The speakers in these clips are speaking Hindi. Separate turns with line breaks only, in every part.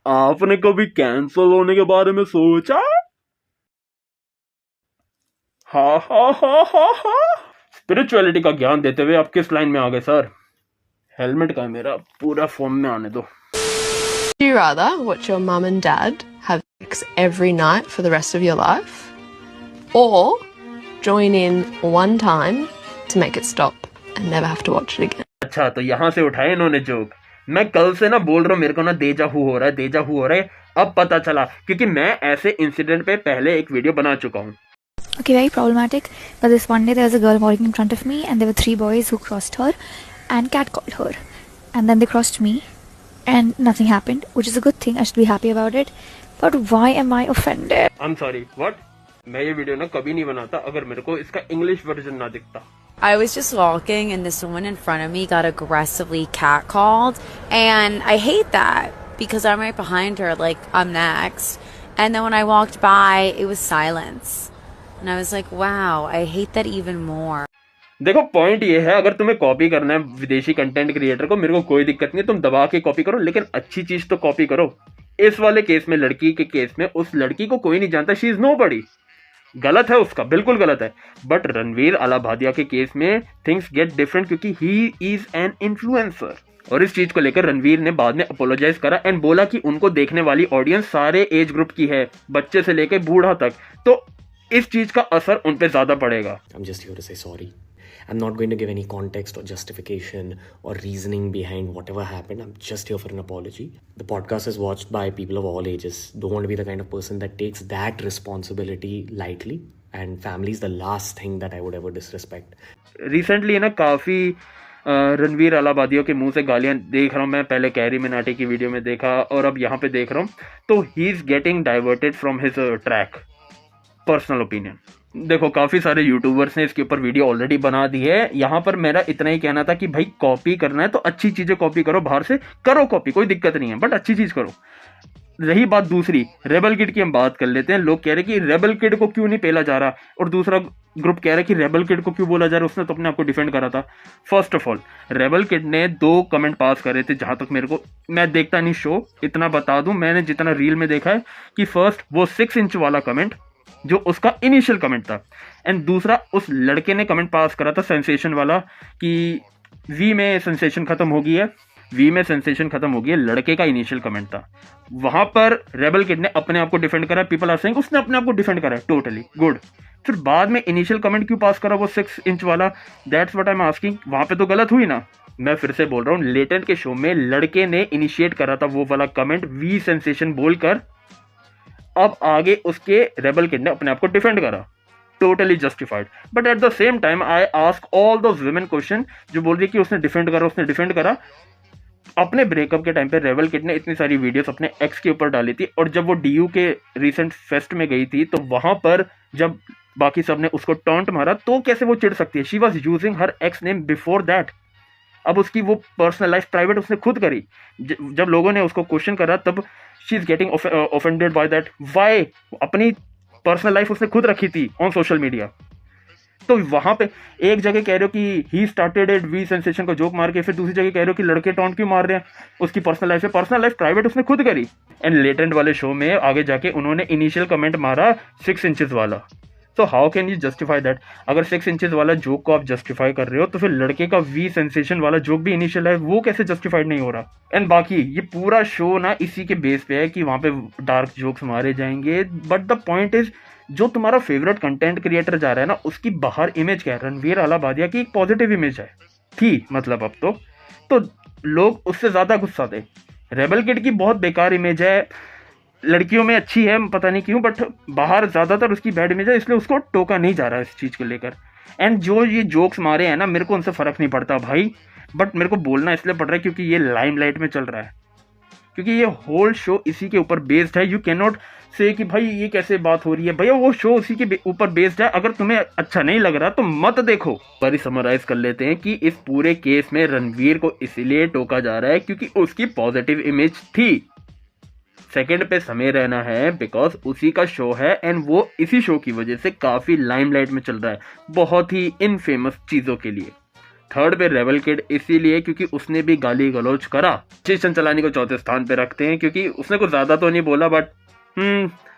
आपने कभी कैंसर होने के बारे में सोचा? हा हा हा हा हा। स्पिरिचुअलिटी का ज्ञान देते हुए आप किस लाइन में आ गए सर? हेलमेट का है मेरा, पूरा फॉर्म में आने दो।
Would you rather watch your mum and dad have sex every night for the rest of your life, or join in one time to make it stop and never have to watch it again?
अच्छा, तो यहाँ से उठाए इन्होंने जोक। मैं कल से ना बोल रहा हूँ मेरे को ना देजा हु हो रहा है, देजा हु हो रहा है। अब पता चला क्योंकि मैं ऐसे इंसिडेंट पे पहले एक वीडियो बना चुका हूँ।
Okay, very problematic. But this one day there was a girl walking in front of me, and there were 3 boys who crossed her and catcalled her. And then they crossed me, and nothing happened, which is a good thing. I should be happy about it. But why am I offended?
I'm sorry, what? मैं ये वीडियो ना कभी नहीं बनाता अगर मेरे को इसका इंग्लिश वर्जन ना दिखता।
I was just walking and this woman in front of me got aggressively catcalled, and I hate that because I'm right behind her, like I'm next. And then when I walked by, it was silence. And I was like, wow, I hate that even more.
देखो पॉइंट ये है, अगर तुम्हें कॉपी करना है विदेशी कंटेंट क्रिएटर को, मेरे को कोई दिक्कत नहीं है, तुम दबा के कॉपी करो, लेकिन अच्छी चीज तो कॉपी करो। इस वाले केस में, लड़की के केस में, उस लड़की को कोई नहीं जानता, शी इज नोबडी। गलत है उसका, बिल्कुल गलत है। बट रणवीर अलाभादिया के केस में थिंग्स गेट डिफरेंट क्योंकि ही इज एन इन्फ्लुएंसर। और इस चीज को लेकर रणवीर ने बाद में अपोलोजाइज करा एंड बोला कि उनको देखने वाली ऑडियंस सारे एज ग्रुप की है, बच्चे से लेकर बूढ़ा तक, तो इस चीज का असर उन पे ज्यादा पड़ेगा।
I'm just here to say sorry. I'm not going to give any context or justification or reasoning behind whatever happened. I'm just here for an apology. The podcast is watched by people of all ages. Don't want to be the kind of person that takes that responsibility lightly. And family is the last thing that I would ever disrespect.
Recently ना काफ़ी रणवीर अलाहाबादियों के मुंह से गालियां देख रहा हूँ मैं। पहले कैरी मिनाटी की वीडियो में देखा और अब यहाँ पे देख रहा हूँ, तो he is getting diverted from his track. Personal opinion, देखो काफ़ी सारे यूट्यूबर्स ने इसके ऊपर वीडियो ऑलरेडी बना दी है। यहाँ पर मेरा इतना ही कहना था कि भाई कॉपी करना है तो अच्छी चीज़ें कॉपी करो, बाहर से करो कॉपी, कोई दिक्कत नहीं है, बट अच्छी चीज़ करो। रही बात दूसरी, रेबल किड की हम बात कर लेते हैं। लोग कह रहे कि रेबल किड को क्यों नहीं पेला जा रहा, और दूसरा ग्रुप कह रहा है कि रेबल किड को क्यों बोला जा रहा है, उसने तो अपने आप को डिफेंड करा था। First of all, rebel kid ने 2 कमेंट पास करे थे, जहां तक मेरे को, मैं देखता नहीं शो, इतना बता दूं मैंने जितना रील में देखा है कि फर्स्ट वो 6 इंच वाला कमेंट जो उसका इनिशियल कमेंट था, एंड दूसरा उस लड़के ने कमेंट पास करा था सेंसेशन वाला कि वी में सेंसेशन खत्म हो गई है, वी में सेंसेशन खत्म हो गई है, लड़के का इनिशियल कमेंट था। वहां पर रेबल किड ने अपने आप को डिफेंड करा, पीपल आर सेइंग उसने अपने आप को डिफेंड करा, टोटली गुड। फिर बाद में इनिशियल कमेंट क्यों पास करा वो 6 इंच वाला, that's what I am asking. वहां पे तो गलत हुई ना। मैं फिर से बोल रहा हूँ, लेटेंट के शो में लड़के ने इनिशिएट करा था वो वाला कमेंट वी सेंसेशन बोलकर, अब आगे उसके रेबल किड ने अपने आप को डिफेंड करा, totally justified. But at the same time I ask all those women question जो बोल रही है कि उसने डिफेंड करा, उसने डिफेंड करा। अपने ब्रेकअप के टाइम पे रेबल किड ने इतनी सारी वीडियोस अपने एक्स के ऊपर डाली थी, और जब वो डीयू के रिसेंट फेस्ट में गई थी तो वहां पर जब बाकी सब ने उसको टॉन्ट मारा तो कैसे वो चिढ़ सकती है। She was using her x name before that. अब उसकी वो पर्सनल लाइफ प्राइवेट उसने खुद करी। जब लोगों ने उसको क्वेश्चन करा तब she is getting offended by that. Why? अपनी पर्सनल लाइफ उसने खुद रखी थी ऑन सोशल मीडिया। तो वहां पे एक जगह कह रहे हो कि he started it we sensation को जोक मार के, फिर दूसरी जगह कह रहे हो कि लड़के टॉन्ट क्यों मार रहे हैं उसकी पर्सनल लाइफ से। पर्सनल लाइफ प्राइवेट उसने खुद करी। एंड लेटेंट वाले शो में आगे जाके उन्होंने इनिशियल कमेंट मारा 6 इंचेस वाला। तो how can you justify that? अगर 6 इंचेस वाला जोक को आप जस्टिफाई कर रहे हो तो फिर लड़के का वी सेंसेशन वाला जोक भी इनिशियल है, वो कैसे जस्टिफाइड नहीं हो रहा? एंड बाकी ये पूरा शो ना इसी के बेस पे है कि वहां पे डार्क जोक्स मारे जाएंगे। बट द पॉइंट इज, जो तुम्हारा फेवरेट कंटेंट क्रिएटर जा रहा है ना, उसकी बाहर इमेज क्या है? रणवीर अलाहाबादिया की एक पॉजिटिव इमेज है थी, मतलब अब तो लोग उससे ज्यादा गुस्सा थे। रेबल किड की बहुत बेकार इमेज है, लड़कियों में अच्छी है पता नहीं क्यों, बट बाहर ज्यादातर उसकी बैड इमेज है, इसलिए उसको टोका नहीं जा रहा है इस चीज को लेकर। एंड जो ये जोक्स मारे हैं ना, मेरे को उनसे फर्क नहीं पड़ता भाई, बट मेरे को बोलना इसलिए पड़ रहा है क्योंकि ये लाइमलाइट में चल रहा है, क्योंकि ये होल शो इसी के ऊपर बेस्ड है। यू कैन नॉट से कि भाई ये कैसे बात हो रही है, भैया वो शो उसी के ऊपर बेस्ड है। अगर तुम्हें अच्छा नहीं लग रहा तो मत देखो। पर समराइज कर लेते हैं कि इस पूरे केस में रणवीर को इसलिए टोका जा रहा है क्योंकि उसकी पॉजिटिव इमेज थी। सेकंड पे समय रहना है बिकॉज उसी का शो है, एंड वो इसी शो की वजह से काफी लाइमलाइट में चल रहा है, बहुत ही इनफेमस चीजों के लिए। 3rd पे रेबल किड इसीलिए क्योंकि उसने भी गाली गलौज करा। स्टेशन चलाने को 4थे स्थान पे रखते हैं क्योंकि उसने कुछ ज़्यादा तो नहीं बोला, बट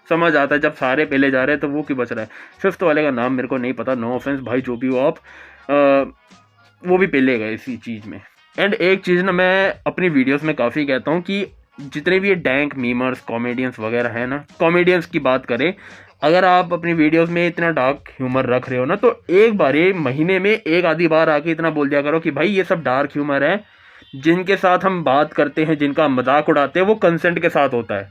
समझ आता है जब सारे पहले जा रहे हैं तो वो क्यों बच रहा है। 5th वाले का नाम मेरे को नहीं पता, नो ऑफेंस भाई, जो भी हो आप, वो भी पहले गए इसी चीज़ में। एंड एक चीज़ ना मैं अपनी वीडियोस में काफ़ी कहता हूँ कि जितने भी ये डैंक मीमर्स कॉमेडियंस वगैरह है ना, कॉमेडियंस की बात करें, अगर आप अपनी वीडियोस में इतना डार्क ह्यूमर रख रहे हो ना, तो एक बार ये महीने में एक आधी बार आके इतना बोल दिया करो कि भाई ये सब डार्क ह्यूमर है, जिनके साथ हम बात करते हैं, जिनका मजाक उड़ाते हैं, वो कंसेंट के साथ होता है,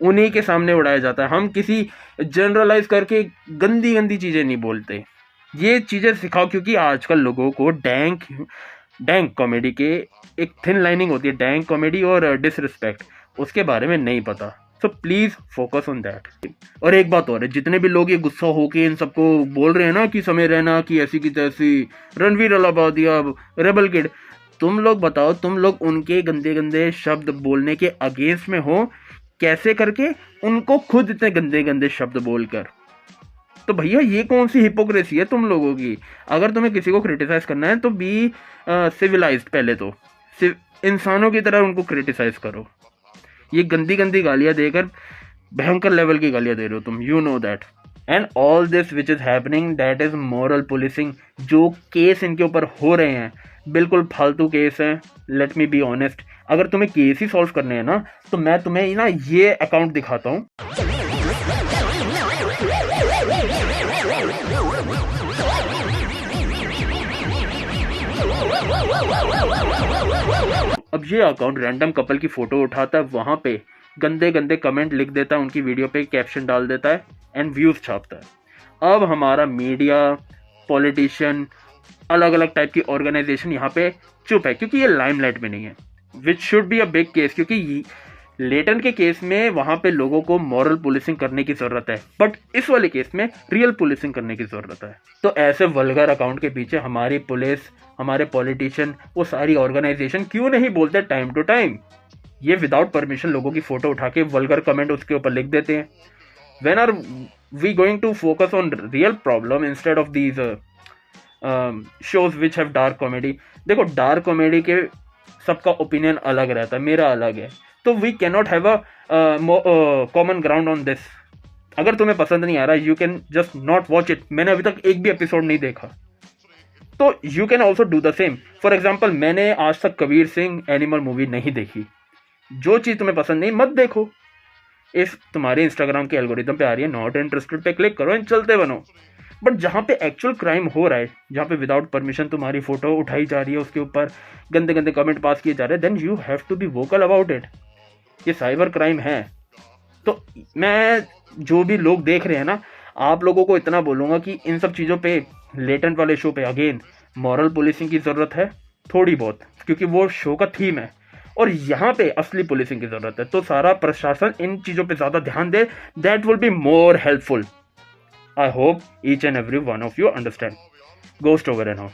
उन्हीं के सामने उड़ाया जाता है। हम किसी जनरलाइज करके गंदी गंदी चीज़ें नहीं बोलते। ये चीज़ें सिखाओ क्योंकि आजकल लोगों को डैंक कॉमेडी के एक थिन लाइनिंग होती है, डैंक कॉमेडी और डिसरिस्पेक्ट, उसके बारे में नहीं पता। So please focus on that. और एक बात और है, जितने भी लोग ये गुस्सा होके इन सबको बोल रहे हैं ना कि समय रहना कि ऐसी की तैसी, रणवीर अलाहाबादिया, रेबल किड, तुम लोग बताओ, तुम लोग उनके गंदे गंदे शब्द बोलने के अगेंस्ट में हो कैसे करके, उनको खुद इतने गंदे गंदे शब्द बोलकर। तो भैया ये कौन सी हिपोक्रेसी है तुम लोगों की। अगर तुम्हें किसी को क्रिटिसाइज करना है तो बी सिविलाइज्ड, पहले तो इंसानों की तरह उनको क्रिटिसाइज करो। ये गंदी गंदी गालियाँ देकर भयंकर लेवल की गालियाँ दे रहे हो तुम, you know that. And all this which is happening, that is moral policing. जो केस इनके ऊपर हो रहे हैं बिल्कुल फालतू केस हैं। लेट मी बी ऑनेस्ट, अगर तुम्हें केस ही सॉल्व करने हैं ना, तो मैं तुम्हें ना ये अकाउंट दिखाता हूँ। अब ये अकाउंट रैंडम कपल की फोटो उठाता है, वहां पे गंदे गंदे कमेंट लिख देता है, उनकी वीडियो पे कैप्शन डाल देता है एंड व्यूज छापता है। अब हमारा मीडिया, पॉलिटिशियन, अलग अलग टाइप की ऑर्गेनाइजेशन यहाँ पे चुप है क्योंकि ये लाइमलाइट में नहीं है, which should be a big case. क्योंकि लेटन के केस में वहां पे लोगों को मॉरल पुलिसिंग करने की जरूरत है, बट इस वाले केस में रियल पुलिसिंग करने की जरूरत है। तो ऐसे वल्गर अकाउंट के पीछे हमारी पुलिस, हमारे पॉलिटिशियन, वो सारी ऑर्गेनाइजेशन क्यों नहीं बोलते टाइम टू टाइम। ये विदाउट परमिशन लोगों की फोटो उठा के वल्गर कमेंट उसके ऊपर लिख देते हैं। When are we going to focus on real problem instead of these shows which have dark comedy. देखो डार्क कॉमेडी के सबका ओपिनियन अलग रहता है, मेरा अलग है, तो we cannot have a common ground on this. अगर तुम्हें पसंद नहीं आ रहा, you can just not watch it. मैंने अभी तक एक भी एपिसोड नहीं देखा, तो you can also do the same. For example, मैंने आज तक कबीर सिंह एनिमल मूवी नहीं देखी। जो चीज़ तुम्हें पसंद नहीं मत देखो। इस तुम्हारे इंस्टाग्राम के एल्गोरिदम पे आ रही है नॉट इंटरेस्टेड पे क्लिक करो एंड चलते बनो। बट जहाँ पे एक्चुअल क्राइम हो रहा है, जहाँ पे विदाउट परमिशन तुम्हारी फोटो उठाई जा रही है, उसके ऊपर गंदे गंदे कमेंट पास किए जा रहे हैं, then you have to be vocal about it. ये साइबर क्राइम है। तो मैं जो भी लोग देख रहे हैं ना, आप लोगों को इतना बोलूँगा कि इन सब चीज़ों पे, लेटेंट वाले शो पे अगेन मॉरल पुलिसिंग की ज़रूरत है थोड़ी बहुत, क्योंकि वो शो का थीम है। और यहाँ पे असली पुलिसिंग की ज़रूरत है। तो सारा प्रशासन इन चीज़ों पे ज़्यादा ध्यान दे, that will be more helpful. I hope each and every one of you understand. Ghost over and out.